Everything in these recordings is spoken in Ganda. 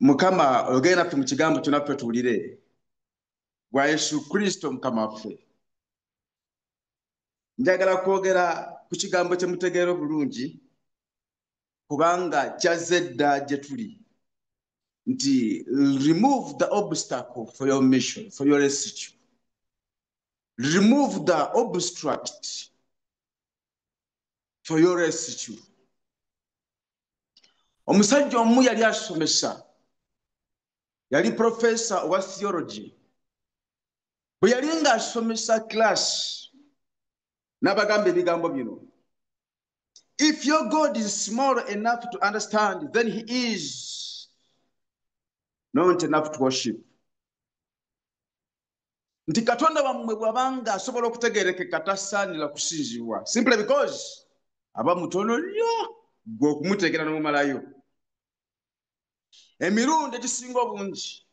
Mukama ogenda ffe mu kigambo tunaffe tuwulire gwa Yesu Kristo mukama waffe. Njagala kwogera ku kigambo kye mutegeera obulungi kubanga kyazze dda gye tuli nti remove the obstacle for your mission, for your rescue. Remove the obstruct for your rescue. Omusajja omu yali asomesa, yali professor wa theology. Bwe yali nga asomesa class n'abagamba ebigambo bino. If your God is small enough to understand, then he is not enough to worship. Nti Katonda wammwe bw'abanga asobola okutegeerekeka tasaanira kusinzibwa, simply because aba mutono nnyo gwe okumuteekera n'omumalayo. Emirundi egisinga obungi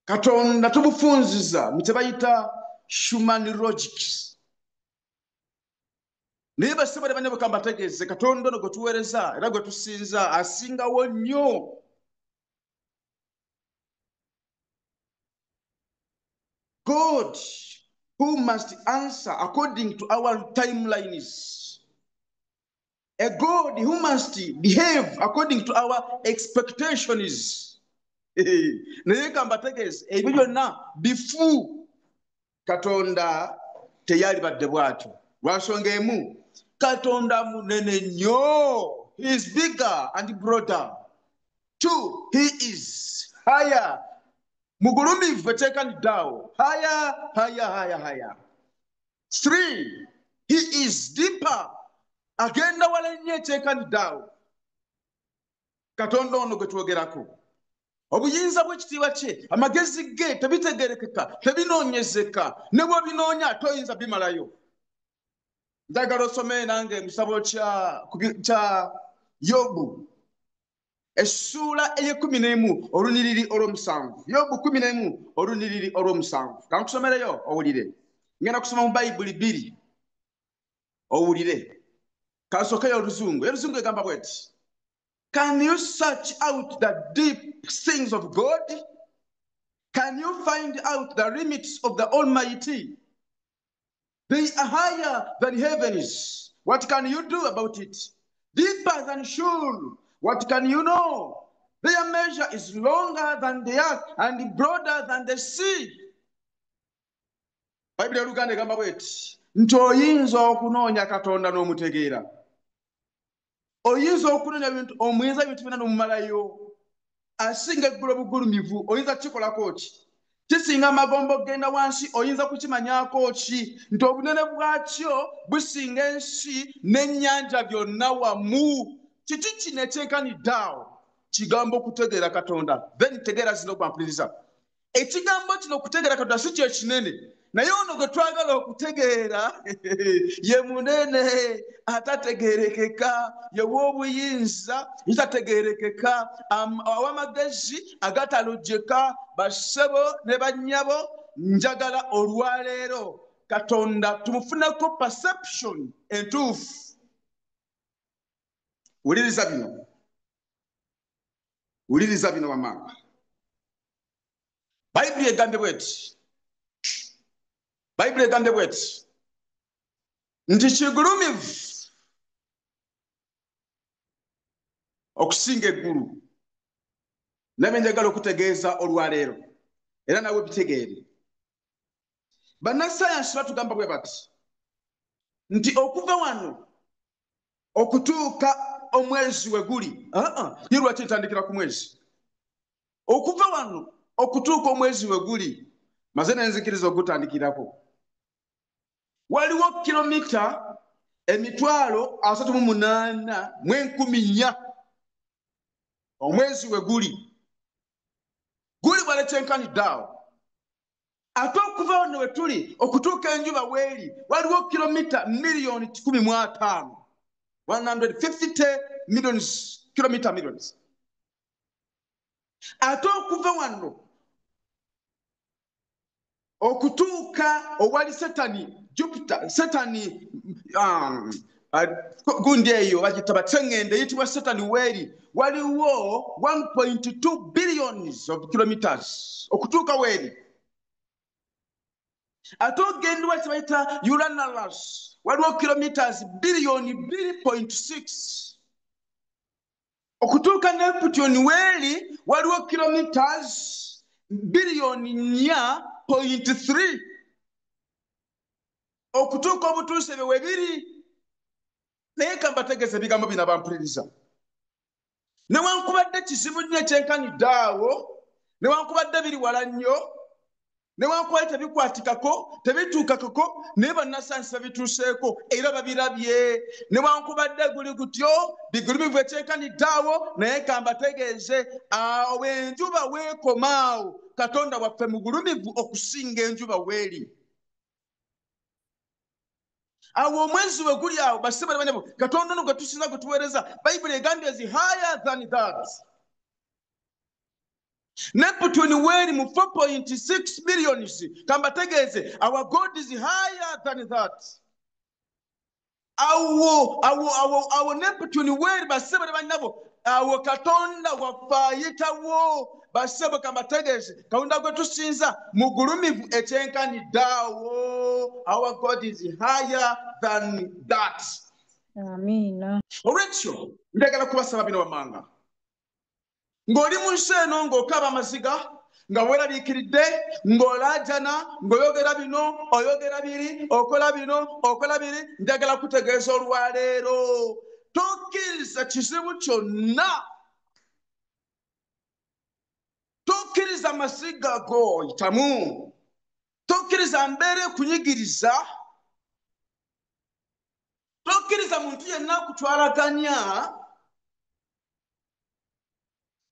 Katonda tumufunziza mu kye bayita human logics. Naye basebale banne bwe kambategeeze Katonda ono gwe tuweereza era gwe tusinza asingawo nnyo. God who must answer according to our timelines. A God who must behave according to our expectations. Naye kambategeeze ebyo byonna bifu Katonda teyali badde bw'atyo. Lwansonga emu, Katonda munene nnyo. He is bigger and broader. 2, he is higher. Mugulumivu eteekaniddaawo. Higher. 3, he is deeper. Agenda wala nnyo eteekaniddaawo. Katonda ono gwe twogerako. Obuyinza bw'ekitiibwa kye, amagezi ge tebitegeerekeka, tebinoonyezeka. Ne bw'obinoonya toyinza bimalayo. Njagala osome nange mu kisabo kya Yobu. Essuula ey'11 oluniriri olw'omusanvu. Yobu 11 oluniriri olw'omusanvu. Kankusomereyo owulire. Ngenda kusoma mu Bayibuli 2 owulire. Kansokeyo oluzungu. Oluzungu egamba bw'eti. Can you search out the deep things of God? Can you find out the limits of the Almighty? They are higher than heavens. What can you do about it? Deeper than Sheol. What can you know? Their measure is longer than the earth and broader than the sea. Bayibuli y'Oluganda egamba bw'eti nti oyinza okunoonya Katonda n'omutegeera. Oyinza okunoonya ebintu omuyinza ebintu byonna n'omumalayo. Asinga eggulu obugulumivu oyinza kikolako ki? Kisinga amagombo genda wansi oyinza kukimanyaako ki? Nti obunene bwakyo businga ensi n'ennyanja byonna wamu. Kiki kino ekyenkaniddaawo? Kigambo okutegeera Katonda. Then tegeera zino gwampuliriza. Ekigambo kino okutegeera Katonda si kye kinene. Naye ono gwe twagala okutegeera ye munene atategeerekeka, ye w'obuyinza tategeerekeka, aw'amagezi agatalojjeka. Bassebo ne bannyabo, njagala olwaleero Katonda tumufuneko perception entuufu. Wuliriza bino wamanga. Bayibuli egambye bw'eti nti kigulumivu okusinga eggulu. Nabye njagala okutegeeza olwaleero era nawe bitegeere. Bannasayansi batugamba bwe bati nti okuva wano okutuuka omwezi we guli, ye lwaki ntandikira ku mwezi? Okuva wano okutuuka omwezi we guli, maze nenzikiriza ogutandikirako. Waliwo kilomita 3,38,400 omwezi we guli. Guli bwale kyenkaniddaawo. Ate okuva wano we tuli okutuuka enjuba weeri waliwo kilomita miliyoni 15. 150 millions kilometer millions. Ate okuva wano okutuuka owali Satani, Jupiter, Satani, gundi eyo bagiyita batsengende eyitibwa Saturn weeri waliwo 1.2 billions of kilometers okutuuka weeri. Ate ogenda wa kyebayita Uranus waliwo kilometers billion 2.6. okutuuka Neptune weeri waliwo kilometers billion 4.3. okutuuka obutuuse bwe webiri. Naye kambategeeza ebigambo bino abampuliriza. Newankubadde kizibu nnyo ekyenkanidde awo, newankubadde biri wala nnyo, newankubadde tebikwatikako, tebituukakako, naye bannasayansi babituuseeko era babirabye. Newankubadde guli gutyo bigulumivu ekyenkanidde awo, naye kambategeeze awo enjuba weekomaawo Katonda waffe mugulumivu okusinga enjuba weeri. Awo omwezi we guli awo basebale banyabo Katonda ono gwe tusinza gwe tuweereza Bayibuli egambye is higher than that. Neptune weeri mu 4.6 billions. Kambategeeze our God is higher than that. Awo Neptune weeri basebale banyabo awo Katonda waffe ayitawo. Basebo kambategeeze Katonda gwe tusinza mugulumivu ekyenkanidde awo. Our God is higher than that. Amina. Olwekyo njagala kubasaba bino wammanga. Ng'oli mu nsi eno ng'okaba amaziga, nga weeraliikiridde, ng'olaajana, ng'oyogera bino, oyogera biri, okola bino, okola biri, njagala kutegeeza olwaleero. Tokkiriza kizibu kyonna. Tokkiriza masiga go yitamu. Tokkiriza mbeera ekunyigiriza. Tokkiriza muntu yenna kutwalaganya.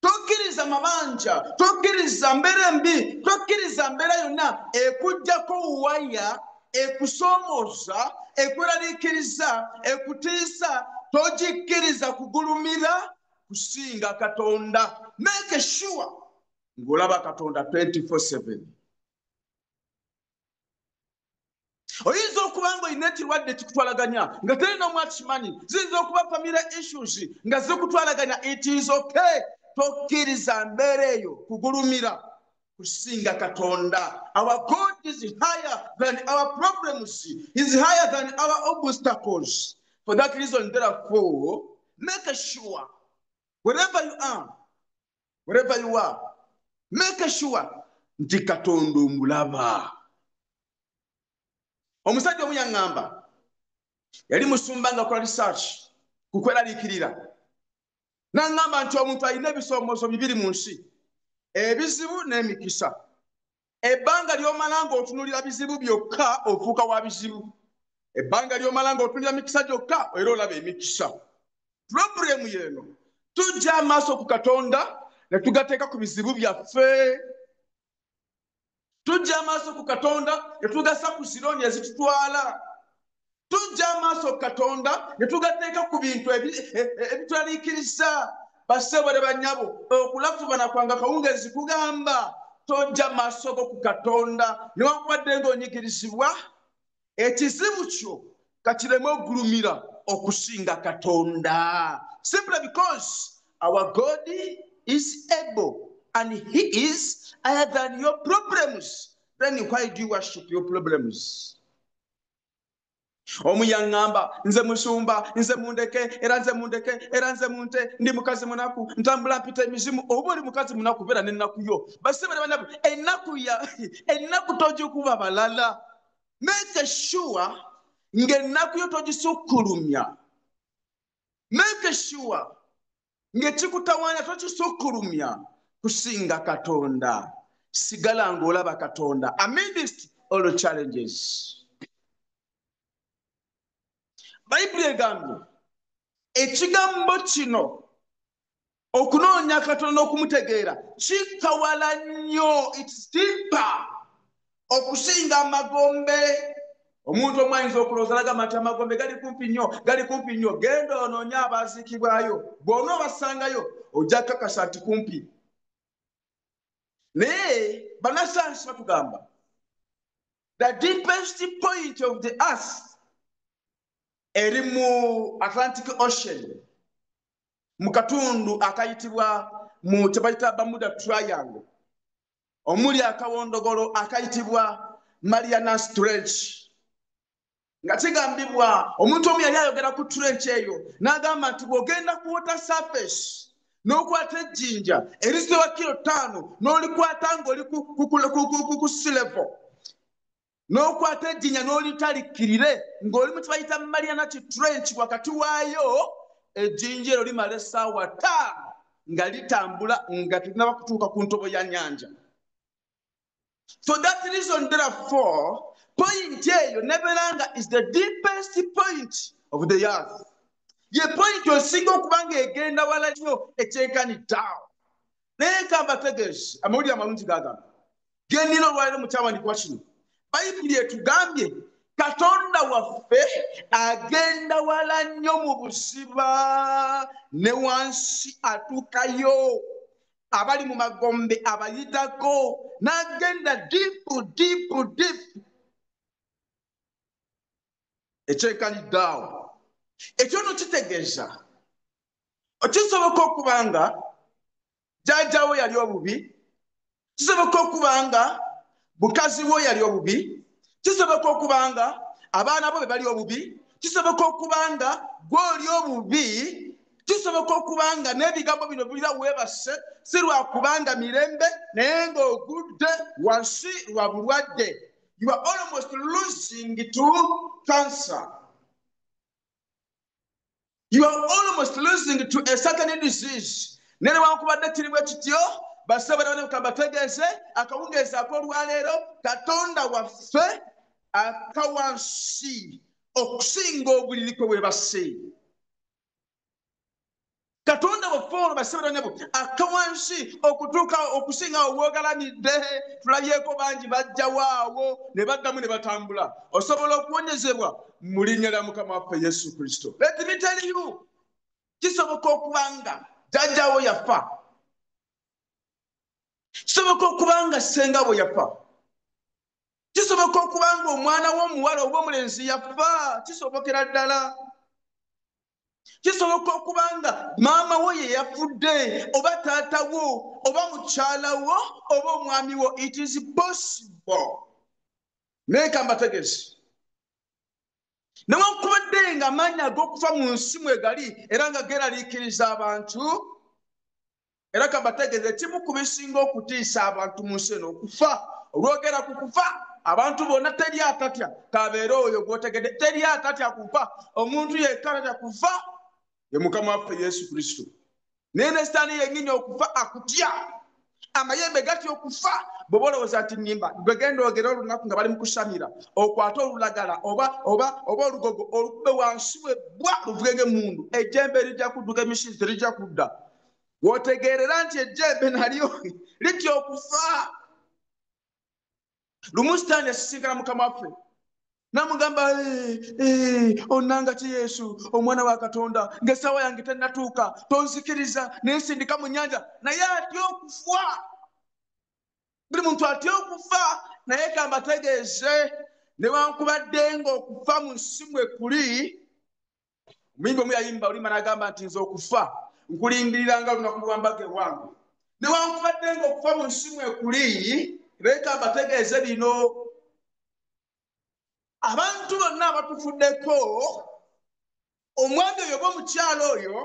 Tokkiriza mabanja. Tokkiriza mbeera embi. Tokkiriza mbeera yonna ekuggyako waya, ekusomooza, ekweraliikiriza, ekutiisa. Togikkiriza kugulumira kusinga Katonda. Make sure ng'olaba Katonda 24/7. Oyinza okuba ng'olina ekirwadde kikutwalaganya nga terina omwakimanyi. Ziyinza okuba family issues nga zikutwalaganya. It is okay. Tokkiriza mbeera eyo kugulumira kusinga Katonda. Our God is higher than our problems. He is higher than our obstacles. For that reason, therefore, make sure wherever you are, wherever you are, make sure nti Katonda omulaba. Omusajja omu yaŋŋamba yali musumba nga akola research ku kweraliikirira. N'aŋŋamba nti omuntu alina ebisoomoozo bibiri mu nsi, ebizibu n'emikisa. Ebbanga ly'omala ng'otunuulira bizibu byokka ofuuka wa bizibu. Ebbanga ly'omala ng'otunuulira mikisa gyokka era olaba emikisa. Problemu y'eno, tujja amaaso ku Katonda ne tugateeka ku bizibu byaffe. Tujja amaaso ku Katonda ne tugasa ku sironi ezitutwala. Tujja amaaso ku Katonda ne tugateeka ku bintu ebitwaliikiriza. Bassebo bannyabo okulafubana kwanga kawungeezi kugamba tojja maaso go ku Katonda newankubadde ng'onyigirizibwa ekizibu kyo kakireme ogulumira okusinga Katonda. Simply because our God is able and He is higher than your problems. Then why do you worship your problems? Omuyaŋŋamba nze musumba, nze mundeke, era nze mundeke, era nze munte, ndi mukazi munaku, ntambula mpita emizimu. Oba oli mukazi munaku beera n'ennaku yo. Basebale bannaku, ennaku togikuba balala. Make sure ng'ennaku yo togisukkulumya. Make sure ng'ekikutawaanya tokisukkulumya kusinga Katonda. Sigala ng'olaba Katonda amidst all the challenges. Bayibuli egambye ekigambo kino okunoonya Katonda okumutegeera kikawala nnyo. It's deeper okusinga amagombe. Omuntu omu ayinza okulowooza n'agamba nti amagombe gali kumpi nnyo. Genda onoonye abaziikibwayo. Bw'onoobasangayo ojja kukakasa nti kumpi. Naye bannasayansi batugamba, the deepest point of the earth eri mu Atlantic Ocean mu katundu akayitibwa mu kyebayita Bermuda Triangle omuli akawondogolo akayitibwa Marianas Trench. Nga kigambibwa omuntu omu yali ayogera ku trench eyo n'agamba nti bw'ogenda ku water surface n'okwata ejjinja erisitebwa kilo 5 n'olikwata ng'oli ku sea level n'okwata ejjinja n'olitalikkirire ng'oli mu kibayita Marianas Trench wakati waayo ejjinja ero limala essaawa 5 nga litambula nga telinaba kutuuka ku ntobo ya nnyanja. For that reason, therefore, point eyo neberanga is the deepest point of the earth. Ye point osinga okuba ng'egenda wala nnyo ekyenkaniddeawo. Naye ka mbategeeze amawulire amalungi gagamba gendina olwaliro mu kyawandiikibwa kino Bayibuli etugambye Katonda waffe agenda wala nnyo mu buziba ne wansi atuukayo abali mu magombe abayitako n'agenda deep. Ekyenkaniddeawo ekyo no kitegeeza kisoboka okubanga jjajjawo yali obubi, kisoboka okubanga bukazi wo yali obubi, kisoboka okubanga abaana bo be bali obubi, kisoboka okubanga gw'oli obubi, kisoboka okubanga n'ebigambo bino bulira weebase si lwakubanga mirembe naye ng'ogudde wansi lwa bulwadde. You are almost losing to cancer. You are almost losing to a certain disease. Nene wankubadde kiri bwe kityo basabira bane kabategeeze akawungeeza ak'olwaleero Katonda waffe akawansi okusinga obuliri kwe weebase. Katonda waffe ono basabira nebo akawansi okutuuka okusinga obwogalanidde tulabyeko bangi bajjawaawo ne baddamu ne batambula. Osobola okuwonyezebwa mu linnya lya Mukama waffe Yesu Kristo. Let me tell you, kisoboka okubanga jjajjaawo yafa, kisoboka okubanga ssenga bwe yafa, kisoboka okubanga omwana w'omuwala oba omulenzi yafa, kisobokera ddala. Kisoboka okubanga maama wo ye yafudde oba taata wo oba mukyala wo oba omwami wo. It is possible. Naye ka mbategeeze newankubadde nga amaanyi ag'okufa mu nsi mwegali era nga geeraliikiriza abantu, era ka mbategeeze kimu ku bisinga okutiisa abantu mu nsi eno okufa. Olwogera ku kufa abantu bonna teri atatya kabeere oyo gw'otegedde, teri atatya kufa. Omuntu yekka atatya kufa ye Mukama waffe Yesu Kristo. Naye ne Sitaani yennyini okufa akutya, amayembe gatya okufa. Bw'oba olowooza nti nnimba bwegenda ogera olunaku nga bali mu kusamira okwate olulagala oba olugogo olukube wansi webbwa luvuge ng'emmundu, ejjembe lijja kudduka, emisiri terijja kudda. W'otegeerera nti ejjembe nalyo litya okufa. Lumu Sitaani yasisinkana Mukama waffe n'amugamba onnanga ki Yesu omwana wa Katonda, ng'essaawa yange tennatuuka, tonzikiriza nensindika mu nnyanja. Naye atya okufa. Buli muntu atya okufa. Naye ka mbategeeze newankubadde ng'okufa mu nsi mwe kuli, omuyimbi omu yayimba olima n'agamba nti nze okufa nkulindiriranga olunaku lw'embaga ewange. Newankubadde ng'okufa mu nsi mwe kuli, naye ka mbategeeze bino, abantu bonna abatufuddeko, omwami oyo oba omukyala oyo,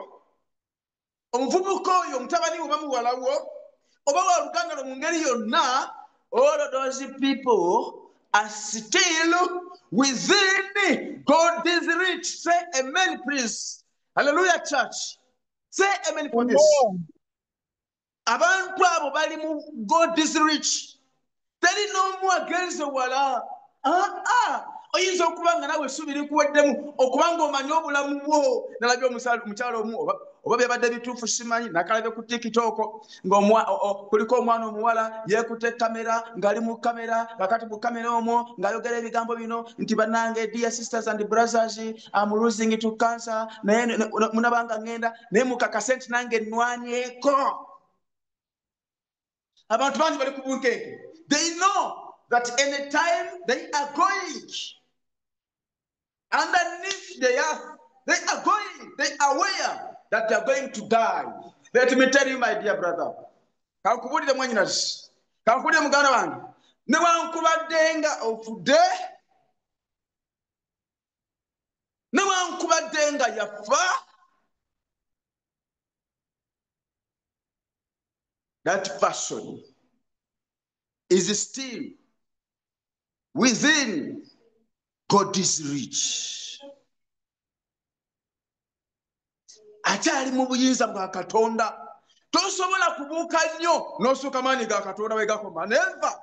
omuvubuka oyo, omutabani oba muwala wo, oba wa luganda lwo mu ngeri yonna, all of those people are still within God's reach. Say amen, please. Hallelujah, church. Say amen for this. Abantu abo bali mu God's reach. Teri n'omu agenze wala. Oyinza okuba nga nawe essuubi likuweddemu okuba ng'omanye obulamu bwo. Nalabye omukyalo omu oba byabadde bituufu simanyi, nakalabye ku TikTok kuliko omwana omuwala yeekutte kamera ng'ali mu kamera, kakati mu kamera omwo ng'ayogera ebigambo bino nti bannange, dear sisters and brothers, I'm losing to cancer, naye munabanga ngenda naye mukakase nti nange nnwanyeeko. Abantu bangi bali ku bunkenke. They know that any time they are going underneath the earth. They are aware that they are going to die. Let me tell you, my dear brother. Kakubulire mwanyinazi. Kakubulire muganda wange. Newankubadde nga ofudde. Newankubadde nga yafa. That person is still within God's reach. Akyali mu buyinza bwa Katonda. Tosobola kubuuka nnyo n'osooka maanyi ga Katonda we gakoma. Never.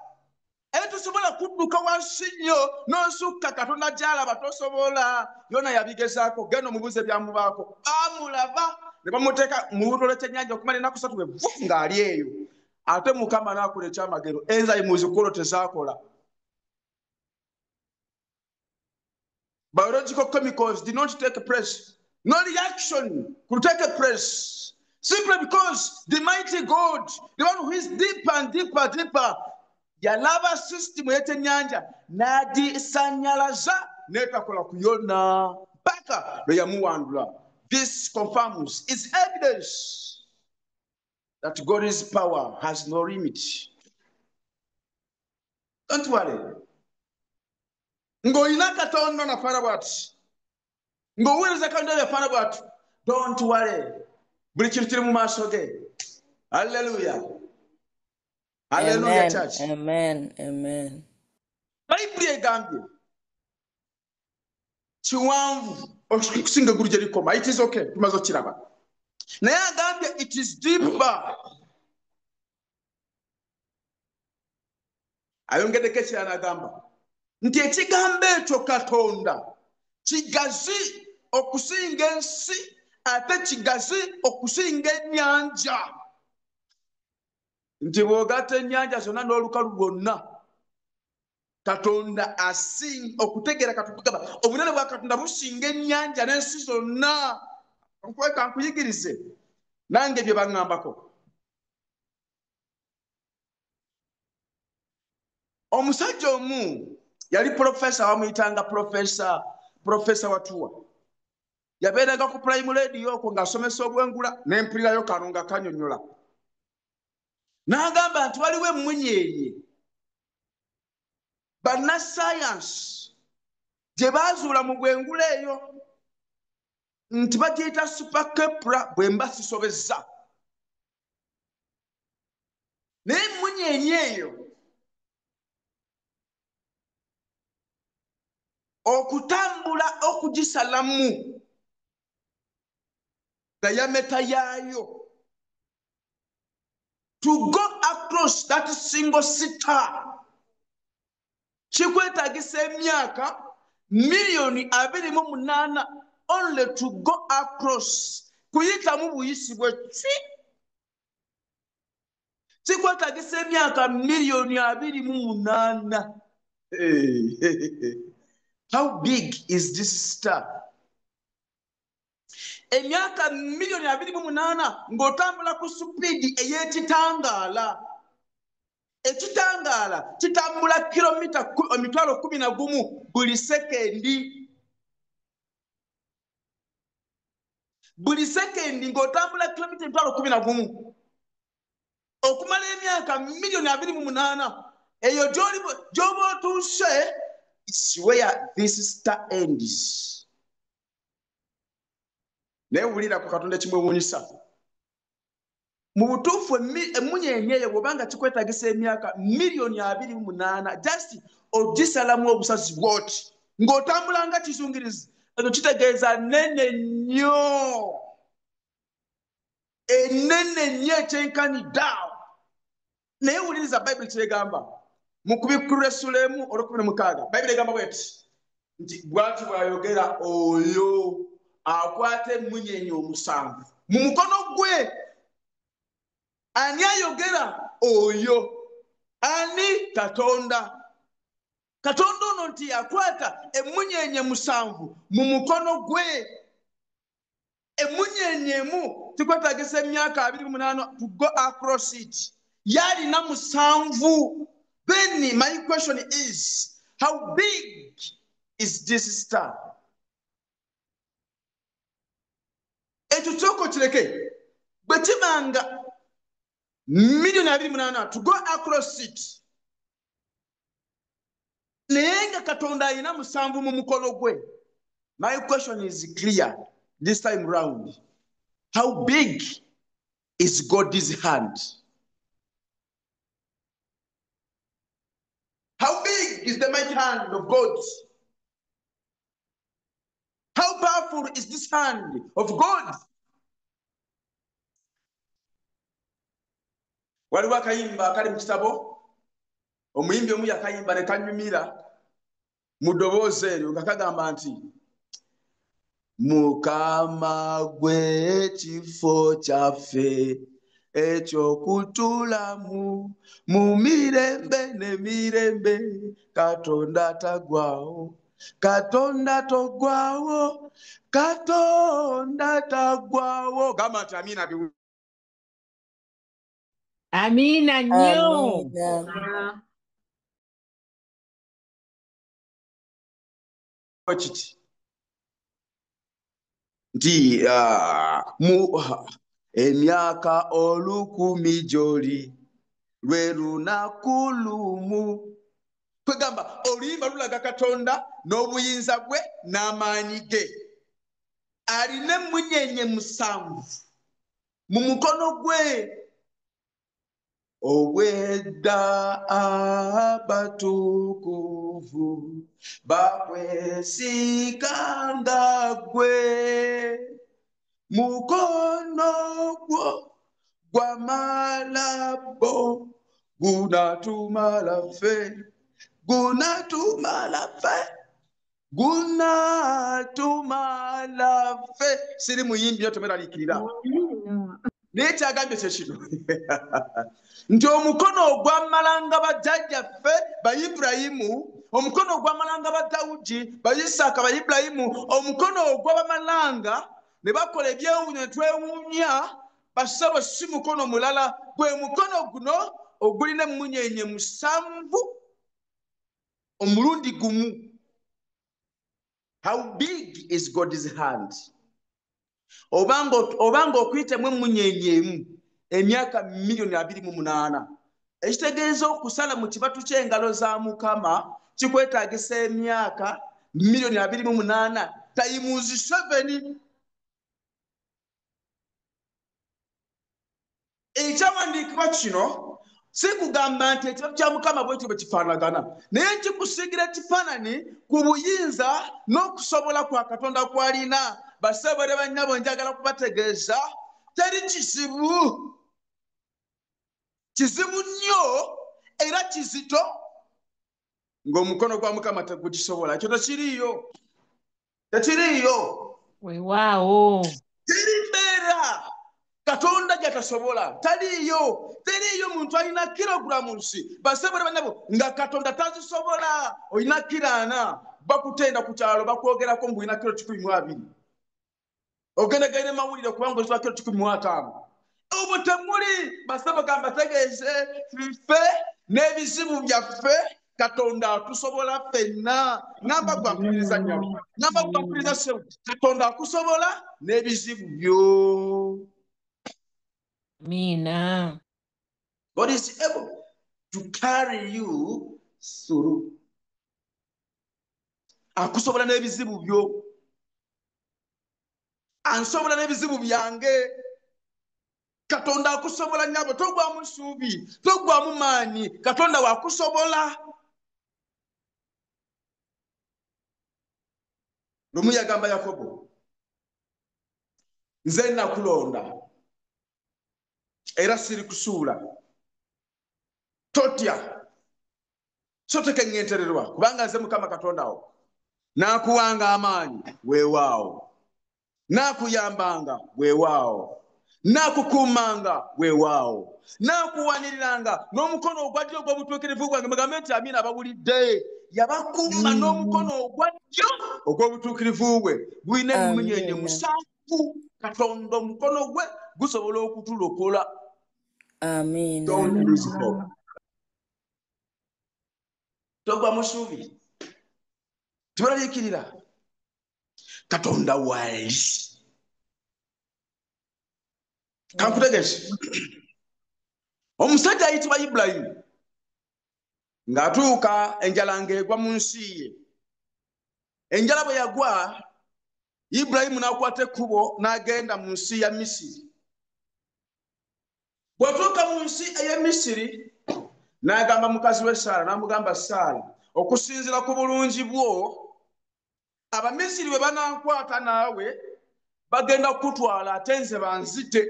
Tosobola kudduka wansi nnyo n'osukka Katonda gy'alaba. Tosobola. Yona yabigezaako. Genda omubuuze byamubaako. Baamulaba ne bamuteeka mu butole ky'ennyanja okumala ennaku 3 bwe ng'ali eyo. Ate Mukama n'akola ekyamagero. Enzayi mu zikolo tezaakola. Biological chemicals did not take place. No reaction could take place. Simply because the mighty God, the one who is deeper and deeper, yalaba system y'ekyennyanja n'agisanyalaza n'etakola kuyona paka lwe yamuwandula. This confirms, is evidence that God's power has no limit. Don't worry. Ng'olina Katonda n'afaana bw'ati. Ng'oweereza Katonda n'afaana bw'ati. Don't worry. Buli kintu kiri mu maaso ge. Hallelujah. Hallelujah, church. Amen. Amen. Bayibuli egambye kiwanvu okusinga eggulu gye likoma. It is okay. Tumaze okiraba. Naye agambye it is deeper. Ayongeddeko ekirala n'agamba nti ekigambo ekyo Katonda kigazi okusinga ensi ate kigazi okusinga ennyanja. Nti bw'ogatta ennyanja zonna n'olukalu lwonna Katonda asinga okutegeera Katonda obunene bwa Katonda businga ennyanja n'ensi zonna. Kankuyigirize nange bye baŋŋambako. Omusajja omu yali profesa bamuyitanga profesa Watuwa. Yabeeranga ku prime radio okwo ng'asomesa obwengula n'empulirayo kano nga kanyonyola. N'agamba nti waliwo emmunyeenye bannasayansi gye baazuula mu bwengula eyo nti bagiyita super Kepler bwe mba sisobezza. Naye emmunyeenye eyo okutambula okugisalamu diameter yayo to go across that single star kikwetaagisa emyaka miliyoni 28 only to go across kuyitamu buyisi bwe kikwetaagisa emyaka miliyoni 28. How big is this star? Emyaka miliyoni 28 ng'otambula ku supiidi ey'ekitangaala. Ekitangaala kitambula kilomita 11,000 buli sekendi. Buli sekendi ng'otambula kilomita 11,000. Okumala emyaka miliyoni 28 eyo gy'oba otuuse is where this star ends. Naye wulira ku Katonda kimwewuunyisa. Mu butuufu emmunyeenye eyo bw'obanga kikwetaagisa emyaka miliyoni 28 just ogisalamu obusazi bw'oti ng'otambula nga kizungirizi. Ekyo kitegeeza nnene nnyo. Ennene nnyo ekyenkanidde. Naye wuliriza Bayibuli kyegamba mu Kubikkulu essula 1:16 Bayibuli egamba bw'eti nti bw'ati bw'ayogera oyo akwata emmunyeenye 7 mu mukono gwe. Ani ayogera? Oyo. Ani? Katonda. Katonda ono nti yakwata emmunyeenye 7 mu mukono gwe. Emmunyeenye emu kikwetaagisa emyaka 28 to go across it. Yalina 7. Then my question is, how big is this star? ekyo kyoko kireke bwe kibanga million 28 to go across it naye nga Katonda alina 7 mu mukono gwe. My question is clear this time round. How big is God's hand? How big is the mighty hand of God? How powerful is this hand of God? Waliwo akayimba akali mu kitabo, omuyimbi omu yakayimba ne kanyumira mu ddoboozi eryo nga kagamba nti Mukama gwe ekifo kyaffe eky'okutulamu mu mirembe n'emirembe, Katonda tagwawo, Katonda togwawo, Katonda tagwawo. Gamba nti amina biwu. Amina nnyo. Amina. Kiti nti emyaka 1000 gy'oli lwe lunaku lumu. Kwegamba oluyimba lulaga Katonda n'obuyinza bwe n'amaanyi ge. Alina emmunyenye 7 mu mukono gwe. Obwedda abatukuvu bakwesiganga gwe, mukono gwo gw'amalabo gunatumala ffe, gunatumala ffe, gunatumala ffe. Siri muyimbi yo temeraliikirira. Amina. Naye kyagambye kye kino nti omukono ogw'amalanga bajjajjaffe ba Ibulayimu, omukono ogw'amalanga ba Dawudi, ba Isaaka, ba Ibulayimu, omukono ogw'abamalanga ne bakola ebyewuunya ne twewuunya, basabo si mukono mulala, gwe mukono guno ogulina emmunyenye 7 omulundi gumu. How big is God's hand? Obanga okuyitemu emmunyenye emu emyaka million 28, ekitegeeza okusala mu kibatu ky'engalo za Mukama kikwetaagisa emyaka million 28 times 7. Ekyawandiikibwa kino si kugamba nti ekibatu kya Mukama bwekyo bwe kifaanagana, naye nkikusigira ekifaanani ku buyinza n'okusobola kwa Katonda kw'alina. Basebo ne bannyabo njagala kubategeeza teri kizibu, kizibu nnyo era kizito ng'omukono gwa Mukama tegukisobola. Ekyo tekiriiyo, tekiriiyo. Weewaawo. Teri mbeera Katonda gy'atasobola, taliiyo. Teriiyo muntu alina kilogulamusi basebo ne bannyabo nga Katonda tazisobola. Olina kilo 4 bakutenda ku kyalo bakwogerako mbu olina kilo 120. Ogenda gaire mawulire kubanga ozwa kilo 150. Obwo temuli. Basebo gamba tegeeze ffe n'ebizibu byaffe Katonda atusobola ffenna. Namba gwampuliriza nnyabo, namba gwampuliriza sewu, Katonda akusobola n'ebizibu byo. Amina. God is able to carry you through. Akusobola n'ebizibu byo. Ansobola n'ebizibu byange. Katonda akusobola nnyabo, togwamu ssuubi, togwamu maanyi. Katonda waakusobola. Lumu yagamba Yakobo, nze nakulonda era siri kusuula, totya so tekeŋŋentererwa, kubanga nze Mukama Katonda wo naakuwanga amaanyi, weewaawo, naakuyambanga, weewaawo, naakukuumanga, weewaawo, naakuwaniriranga n'omukono ogwa ddyo ogw'obutuukirivu bwange. Mugambe nti amina abawulidde. Yabakuuma n'omukono ogwa ddyo ogw'obutuukirivu bwe. Bulina emmunyenye 7. Katonda omukono gwe gusobola okutulokola. Amina. Don't lose hope. Togwa mu ssuubi, tebalaliikirira. Katonda wali kankutegese omusajja ayitibwa Ibulayimu ng'atuuka enjala ng'egwa mu nsi ye. Enjala bwe yagwa, Ibulayimu n'akwata ekkubo n'agenda mu nsi ya Misiri. Bw'atuuka mu nsi ey'e Misiri n'agamba mukazi we Saala, n'amugamba Saala, okusinziira ku bulungi bwo Abamisiri bwe banankwata naawe bagenda kutwala ate nze banzite.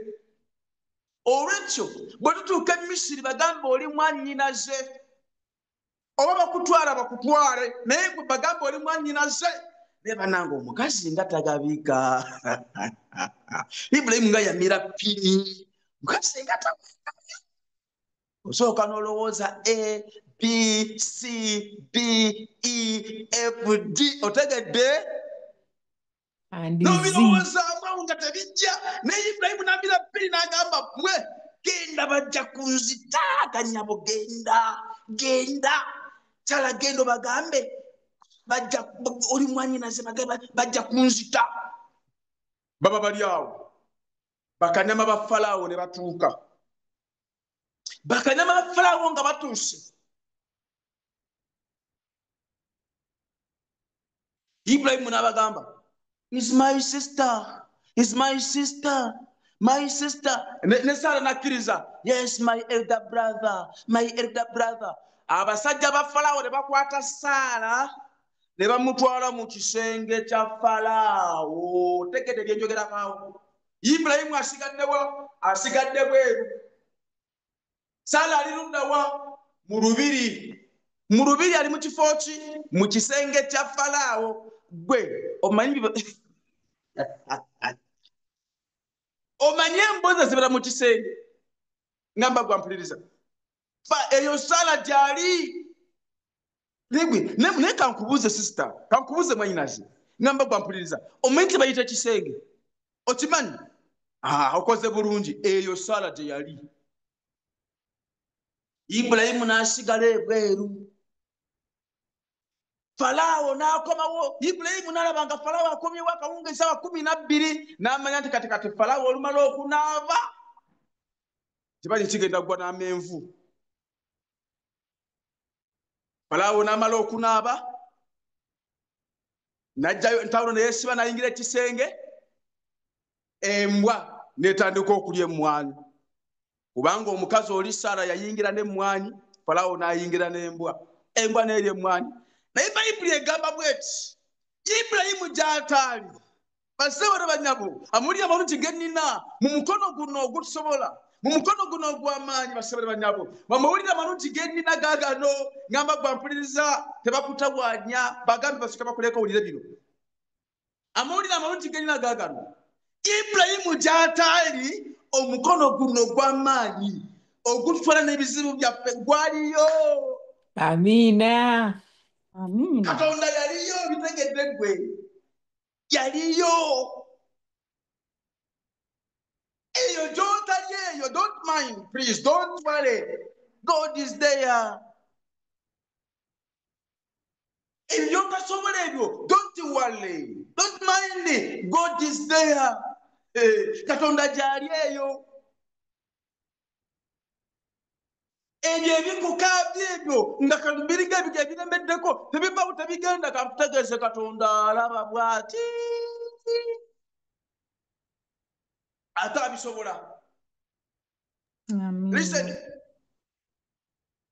Olwekyo bwe tutuuka e Misiri bagamba oli mwannyinaze, oba bakutwala bakutwale, naye gwe bagamba oli mwannyinaze. Ne bananga omukazi nga tagabika. Ibulayimu nga yamira ppiri, mukazi nga tagabika. Osooka n'olowooza A, B, C, D, E, F, D. Otegedde? N'obirowoozaamu nga tebijja. Naye Ibulayimu n'amira ppiri n'agamba mmwe genda bajja kunzita. Kanyabo genda. Saala genda bagambe bajja oli mwannyinaze bajja kunzita. Baba bali awo. Bakanyama ba Falaawo ne batuuka. Bakanyama ba Falaawo nga batuuse, Ibulayimu n'abagamba, is my sister. Ne Saala n'akkiriza, yes, my elder brother. Abasajja ba Falaawo ne bakwata Saala ne bamutwala mu kisenge kya Falaawo. Tegedde bye njogerako. Ibulayimu asigadde bweru. Saala ali ludda wa? Mu lubiri ali mu kifo ki? Mu kisenge kya Falaawo. Gwe omanyi emboozi ezibera mu kisenge. Ngamba gwampuliriza. Eyo Saala gyali. Naye kankubuuze sister, kankubuuze mwannyinaze. Ngamba gwampuliriza. Omanyi nti bayita kisenge? Okimanyi? Okoze bulungi. Eyo Saala gye yali. Ibulayimu n'asigala ebweru. Falaawo n'akomawo. Ibulayimu n'alaba nga Falaawo akomyewo akawunga essaawa 12, n'amanya nti kati Falaawo olumala okunaaba kibali kigenda kugwa n'amenvu. Falaawo n'amala okunaaba n'ajjayo entawulo ne yeesiba n'ayingira ekisenge. Embwa n'etandika okulya emmwanyi. Kubanga omukazi oli Saala yayingira n'emmwanyi, Falaawo n'ayingira n'embwa. Embwa n'erya emmwanyi. Naye Bayibuli egamba bw'eti, Ibulayimu gy'ataali, basebo ne banyabo, amuli amalungi ge nnina mu mukono guno ogutusobola, mu mukono guno ogw'amaanyi, basebo ne banyabo, bamawulire amalungi ge nnina gaagano, ngamba gwampuliriza tebakutawaanya, bagambe basooke bakuleka owulire bino. Amawulire amalungi ge nnina gaagano, Ibulayimu gy'ataali, omukono guno ogw'amaanyi ogututwala n'ebizibu byaffe gwaliyo. Amiina. Katonda yaliyo, bitegedde gwe. Yaliyo. Eyo gy'otali eyo, don't mind, please, don't worry. God is there. Ebyo by'otasobola ebyo, don't worry, don't mind it. God is there. Katonda gyali eyo. Ebyo ebikukaabya ebyo nga biriga ebyo ebiremeddeko tebibawo tebigenda. Kankutegeeze Katonda alaba bw'ati ate abisobola. Listen,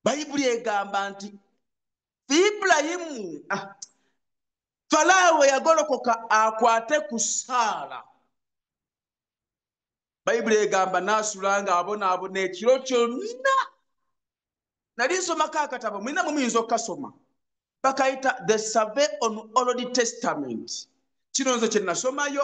Bayibuli egamba nti Ibulayimu Falaawo yagolokoka akwate ku Saala. Bayibuli egamba n'asula ng'abonaabona ekiro kyonna. Nali nsomako akatabo, mulina muyinza okukasoma. Bakayita The Survey on Old Testament. Kino nze kye nasomayo,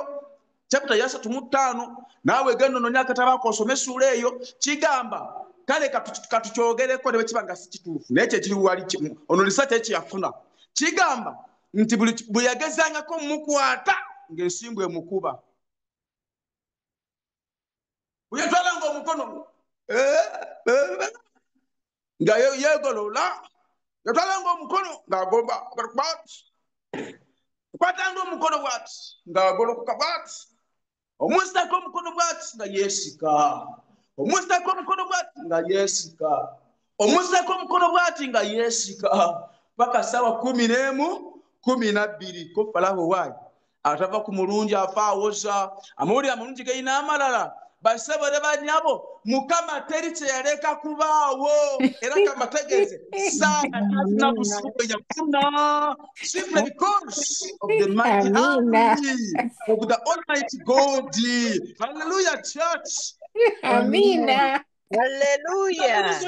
chapter ya 35, naawe genda onoonye akatabo ako osome essuula eyo. Kigamba, kale katukyogereko ne bwe kiba nga si kituufu, naye kyekiri wali ono lisaati ekyo yafuna. Kigamba nti bwe yagezangako mukwata ng'ensingo emukuba. Bwe yatwalanga omukono nga yeegolola, yatwalanga omukono ng'agomba bw'ati, kwatanga omukono bw'ati ng'agolokoka bw'ati. omusitako omukono bw'ati nga yeesika, omusitako omukono bw'ati nga yeesika, omusitako omukono bw'ati nga yeesika paka ssaawa 11, 12 ko Falaawo waayi atava ku mulungi afa awoza amawulire amalungi gayina amalala. Basebo ne banyabo Mukama teri kye yaleka kubaawo era kamategeeze saana talina busubu yakufuna simply because of the mighty army of the Almighty God. Hallelujah, church. Amina. Hallelujah.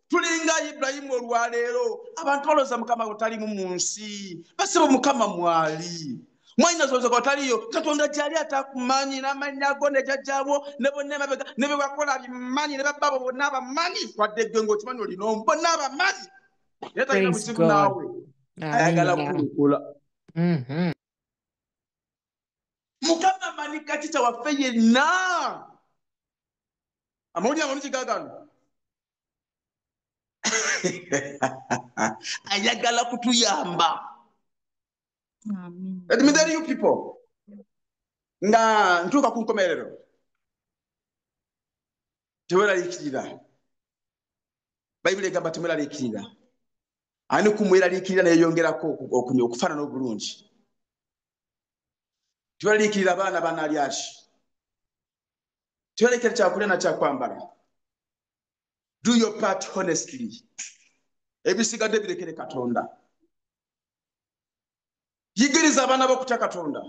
Tulinga Ibrahimu olwaleero abantu balooza Mukama butalimu mu nsi. Basebo Mukama mwali. Mwaina zozo kwa taliyo Katonda jali atakumanyi n'amanya go ne jajjabo ne bonna mabega ne bebakola bimanyi ne bababo bonna abamanyi twadde gwe ng'okimanyi olina bonna abamanyi era talina buzibu naawe ayagala kukola. Mukama amanyi kati waffe yenna amawulire amalungi gaagano ayagala kutuyamba. Let me tell you people, nga ntuuka ku nkomerero teweraliikirira. Bayibuli egamba temweraliikirira. Ani kumweraliikirira neyeyongerako okufaanana obulungi. Teweraliikirira abaana banaalyaki. Teweraliikirira kyakulya na kyakwambala. Do your part honestly. Ebisigadde birekere Katonda. Yigiriza abaana b'okutya Katonda.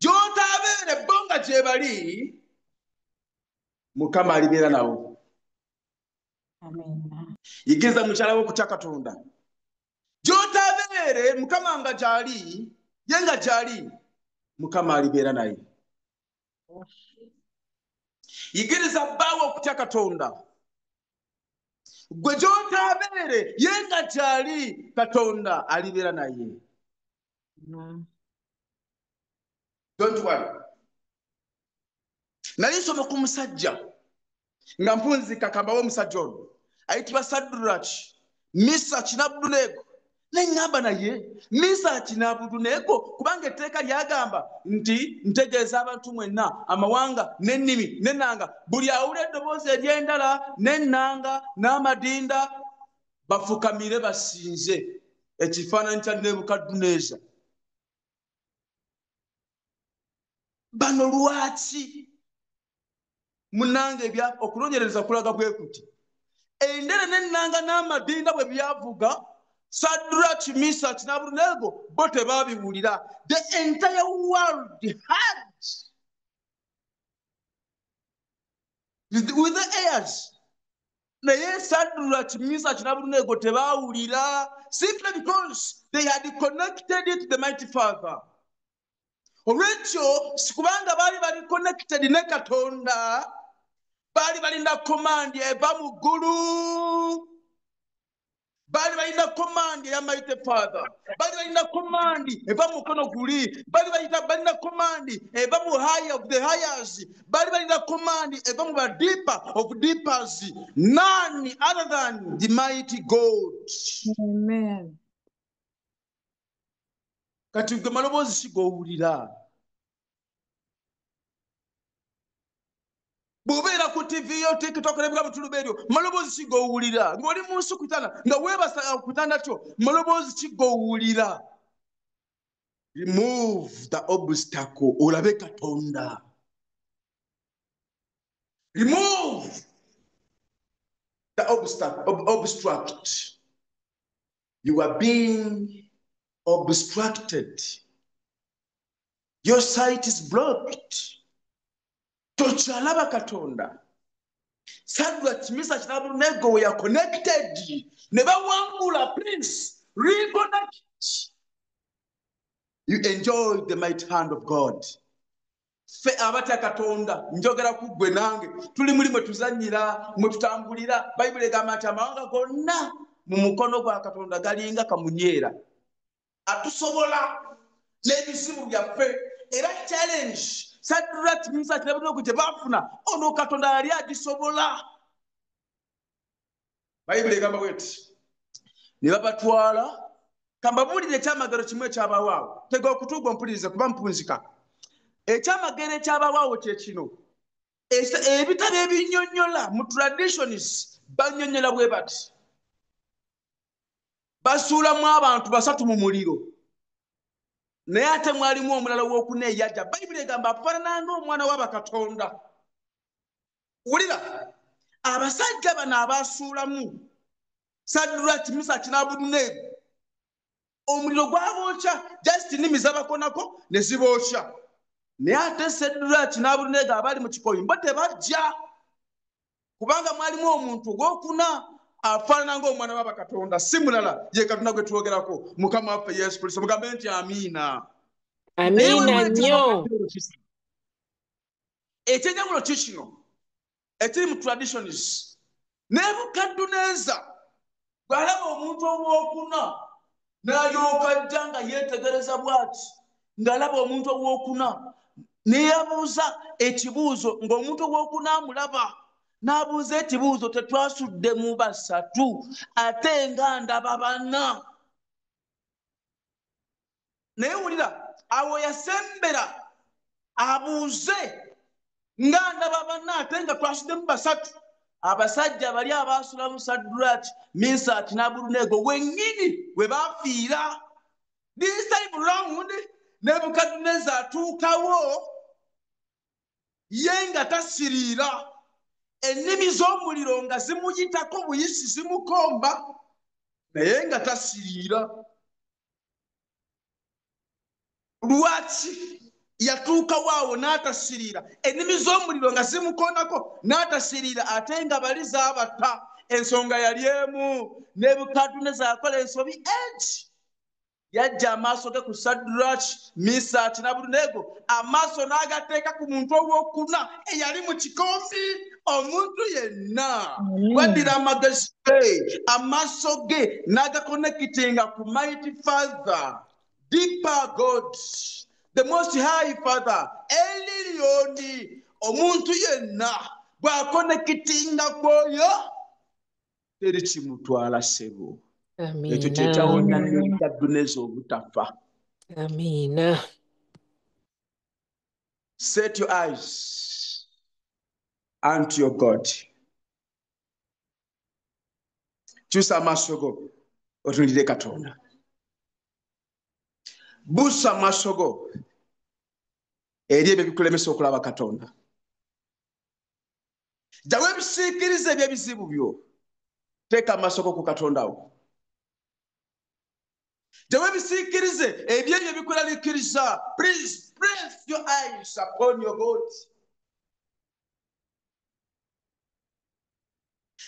Gy'otaabeere bonga gye bali, Mukama alibeera nawo. Yigiriza mukyala w'okutya Katonda. Gy'otaabeere Mukama nga gy'ali, ye nga gy'ali, Mukama alibeera naye. Yigiriza bbaawe okutya Katonda. Gwe gy'otaabeere ye nga gy'ali, Katonda alibeera naye. Don't worry. Nali nsoma ku musajja nga mpunzika kambawo omusajja ono ayitibwa Sadduraki, Misaki n'Abeduneego. Neŋŋamba naye Misaki n'Abeduneego kubanga etteeka lyagamba nti ntegeeza abantu mwenna amawanga n'ennimi n'ennanga buli awula eddoboozi ery'endala n'ennanga n'amadinda bafukamire basinze ekifaananyi kya Nebukadduneeza. Bano lwaki munange ebya okulonyereza kulaga bwe kuti endere n'ennanga n'amadinda bwe byavuga Sadduraki, Misaki n'Abeduneego bo tebabiwulira. The entire world heard with the ears. Naye Sadduraki, Misaki n'Abeduneego tebaawulira simply because they had connected it to the mighty Father. Olwekyo sikubanga bali connected ne Katonda, bali balinda command eva mu ggulu, bali balinda command ya mighty Father, bali balinda command eva mu mukono guli, bali balinda command eva mu high of the highers, bali balinda command eva mu deeper of deepers, none other than the mighty God. Amen. Kati gwe maloboozi si g'owulira. Bw'obeera ku TV yo TikTok n'ebika butuluba eryo maloboozi si g'owulira. Ng'oli mu nsi kutana nga weebasa kutanda kyo maloboozi ki g'owulira. Remove the obstacle olabe Katonda. Remove the obstruct. You are being obstructed. Your sight is blocked. Tochalaba Katonda. Sadduraki, Misaki n'Abeduneego we are connected. Never wangula, please reconnect. You enjoy the mighty hand of God. Fe abatya Katonda njogera ku ggwe nange tuli muli mwe tuzannyira mwe tutambulira. Bayibuli egamba nti amawanga gonna mu mukono gwa Katonda galinga kamunyeera. Atusobola n'ebizibu byaffe era challenge Sadduraki, Misaki n'Abeduneego gye baafuna ono Katonda yali agisobola. Bayibuli egamba bweti ne babatwala kambabuulire ekyamagero kimu ekyabawaawo. Tega okutuugwa mpulirize kuba mpunzika. ekyamagero ekyabalwawo kye kino ebitabo ebinnyonnyola mu traditions bannyonnyola bwe bati basuulamu abantu 3 mu muliro naye ate mwalimu omulala w'okuna eyajja bayibuli egamba afaanana ng'omwana w'abakatonda. Wulira abasajja bano abasuulamu Saddulaaki, Misaaki n'Abeduneego omuliro gwabookya just nnimi zabakonako ne zibookya naye ate Saddulaaki n'Abeduneego abali mu kikoyi bo tebajja kubanga mwalimu omuntu ogwokuna afaanana ng'omwana w'abakatonda si mulala ye Katonda gwe twogerako Mukama waffe Yesu Kristo. Mugambe nti amiina. Amiina nnyo. Ekyenjawulo kikino ekiri mu traditions Nebukadduneeza bw'alaba omuntu ow'okuna n'alyoka ajja nga yeetegereza bw'ati ng'alaba omuntu ow'okuna neyabuuza ekibuuzo ng'omuntu ow'okuna amulaba n'abuuza ekibuuzo tetwasudde mu 3 ate nga ndaba 4. Naye wulira awo yasembera abuuze nga ndaba 4 ate nga twasudde mu 3. Abasajja bali abaasulamu Saddulaaki, Misaaki n'Abeduneego wennyini we baafiira. This time round Nebukadduneeza atuukawo ye nga tasiriira ennimi z'omuliro nga zimuyitako buyisi zimukomba naye nga tasiriira. Lwaki yatuukawo awo n'atasiriira ennimi z'omuliro nga zimukondako n'atasiriira ate nga bali zaabata? Ensonga yali emu. Nebukadduneeza akola ensobi egi yajja amaaso ge ku Saddulaaki, Misaaki n'Abeduneego amaaso n'agateeka ku muntu ow'okuna eyali mu kikoofi. Omuntu yenna waddira amagezi ge amaaso ge n'agakonekitinga ku Mighty Father, Deeper God, the Most High Father, Eliyoni. Omuntu yenna bw'akonekitinga kwoyo teri kimutwala ssebo. Ekyo kye kyawonya Nebukadduneeza obutafa. Amiina. Set your eyes unto your God. Kyusa amaaso go otunuulire Katonda. Buusa amaaso go eri ebyo bikulemesa okulaba Katonda. Jjawo ebisiikirize eby'ebizibu byo. Teeka amaaso go ku Katonda wo. Jjawo ebisiikirize ebyebyo ebikweralikiriza. Please press your eyes upon your God.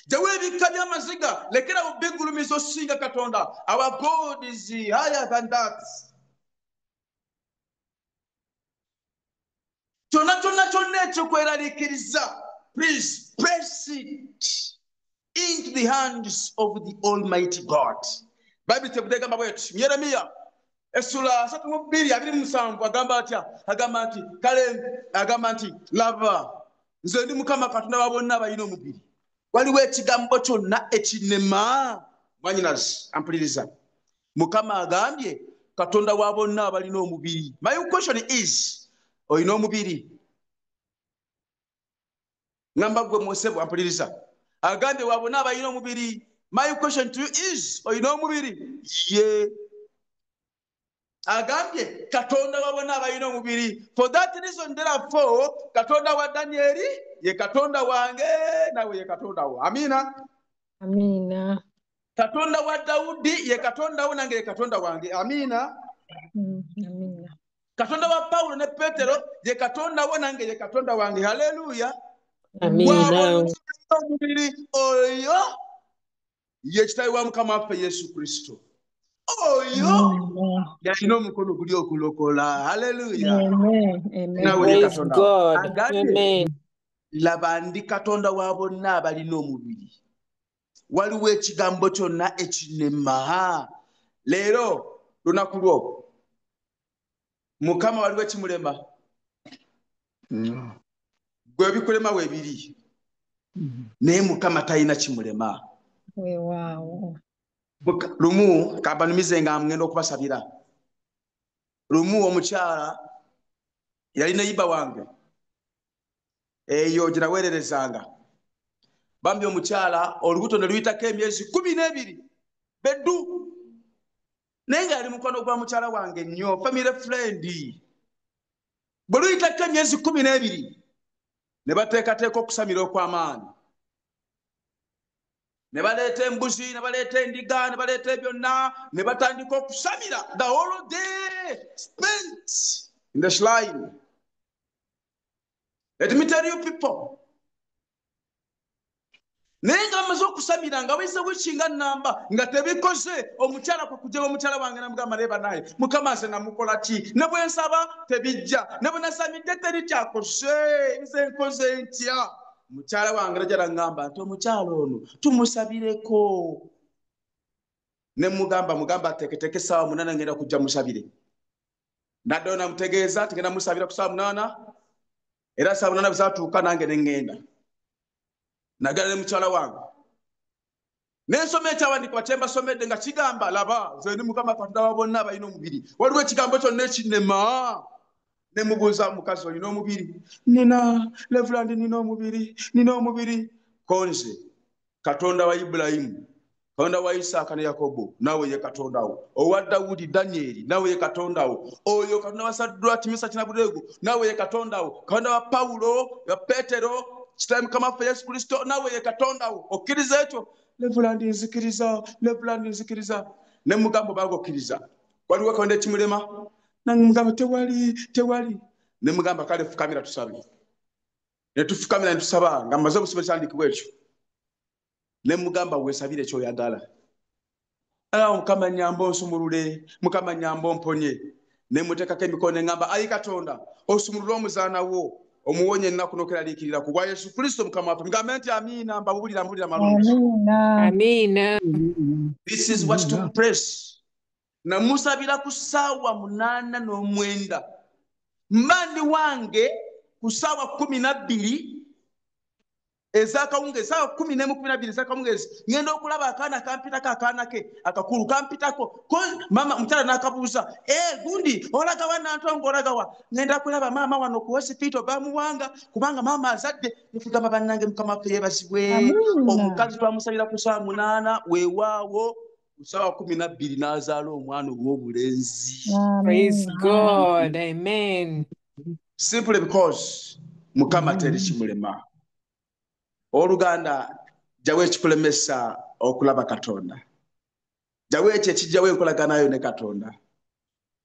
Jjawo ebikka by'amaziga lekera bubbigulumiza osinga Katonda. Our God is higher than that. Kyonna ekyokweraliikiriza, please press it into the hands of the Almighty God. Bible tebudegamba bweti Yeremiya essula 32:27 agamba atya? Agamba nti kale agamba nti laba nze ndi Mukama Katonda wa bonna abalina omubiri. Waliwo ekigambo kyonna ekinema mwanyinazi ampuliriza. Mukama agambye Katonda wa bonna abalina omubiri. My question is, oyina omubiri? Ngamba gwe Mosebo ampuliriza. Agambye wa bonna abalina omubiri. My question to you is, oyina omubiri? Ye. Agambye Katonda wa bonna abalina omubiri. For that reason therefore Katonda wa Danieli ye Katonda wange nawe ye Katonda wo. Amina. Amiina. Katonda wa Daudi ye Katonda wo nange ye Katonda wange. Amina. Amiina. Katonda wa Paulo ne Petero ye Katonda wo nange ye Katonda wange. Haleluya. Amiina. Omubiri oyo ye Kitaawe wa Mukama waffe Yesu Kristo. Oyo yalina omukono guli okulokola. Haleluya. Amen. Praise God. Amen. Laba ndi Katonda wa bonna abalina omubiri. Waliwo ekigambo kyonna ekinema. Leero lunaku lwo Mukama waliwo ekimulema? Gwe bikulema weebiri. Naye Mukama talina kimulema. Wow. Lumu kabanumize nga ngenda okubasabira. Lumu omukyala yali neyiba wange eyo ginaweererezanga bambi omukyala olubuto ne luyitako emyezi 12 beddu naye nga yali mukono gwa mukyala wange nnyo family friend bwe luyitako emyezi 12 ne bateekateeka okusamira okw'amaanyi ne baleeta embuzi ne baleeta endiga ne baleeta byonna ne batandika okusamira the whole day spent in the shrine. Let me tell you people, naye nga bamaze okusamira nga bayise wikinga namba nga tebikoze omukyala kwe kujja omukyala wange namugamba leba naye mukama nze namukola ki ne bwe nsaba tebijja ne bwe nasamidde teri kyakoze nze nkoze ntya mukyala wange najala ngamba nti omukyala ono tumusabireko ne mugamba ateeketeke essaawa 8 ngenda kujja musabire naddayo namutegeeza tigenda musabira ku ssaawa 8 era ssaawa 8 bwezatuuka nange ne ŋŋenda nagala ne mukyala wange n'ensoma ekyawandiikibwa kye mbasomedde nga kigamba laba nze ndi mukama katonda wa bonna abalina omubiri waliwo ekigambo kyonna ekinnema ne mubuuza omukazi olina omubiri nina Reverend nina omubiri konze katonda wa Ibulayimu katonda wa Isaaka ne Yakobo nawe ye katonda wo owa Dawudi Danyeri nawe ye katonda wo oyo katonda wa Saddulaaki Mesaki n'Abeduneego nawe ye katonda wo katonda wa Pawulo ya Petero kitaawe mukama waffe Yesu Kristo nawe ye katonda wo okkiriza ekyo Reverend nzikiriza ne mugambo bagokkiriza waliwo katonda ekimulema nange mugamba tewali ne mugamba kale fukamira tusabe ne tufukamira ne tusaba nga mmaze obusobe kyandikibwa ekyo ne mugamba weesabire ekyoyagala mukama nnyamba onsumulule mukama nnyamba omponye ne muteekako emikono ne ŋŋamba ayi katonda osumulule omuzaana wo omuwonye ennaku n'okweraliikirira ku bwa Yesu Kristo mukama waffe mugambe nti amiina mbawulira malungi. Amiina. This is what took place. Namusabira ku ssaawa 8:09 mbandi wange ku ssaawa 12 ezakawungeezi ssaawa 11:12 ezakawungeezi ngenda okulaba akaana kampitako akaana ke akakulu kampitako mama mukyala n'akabuuza gundi olagawa Nantongo olagawa ngenda kulaba maama wano ku hospital bamuwanga kubanga maama azadde nifugamba bannange mukama waffe yeebazibwe omukazi twamusabira ku ssaawa 8 weewaawo ku ssaawa 12 n'azaala omwana ow'obulenzi. Praise God. Amen. Simply because mukama teri kimulema. Oluganda jawe ekikulemesa okulaba Katonda jawe ekyo ekijjawo enkolaganayo ne Katonda.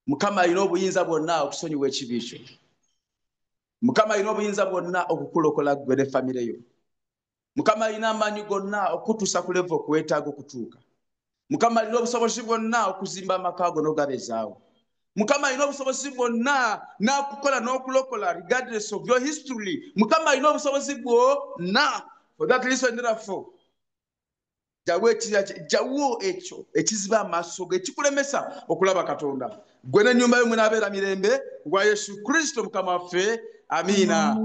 Mukama alina obuyinza bwonna okusonyiwa ekibi kyo. Mukama alina obuyinza bwonna okukulokola ggwe ne famire yo. Mukama alina amaanyi gonna okutuusa ku level kuweetaaga okutuuka. Mukama alina obusobozi bwonna okuzimba amaka go n'ogabezaawo. Mukama alina obusobozi bwonna n'akukola n'okulokola regardless of your history. Mukama alina obusobozi bwonna. For that reason, therefore, jawo ekyo ekiziba amaaso ge ekikulemesa okulaba Katonda. Gwe n'ennyumba yo munaabeera mirembe gwa Yesu Kristo mukama waffe. Amiina.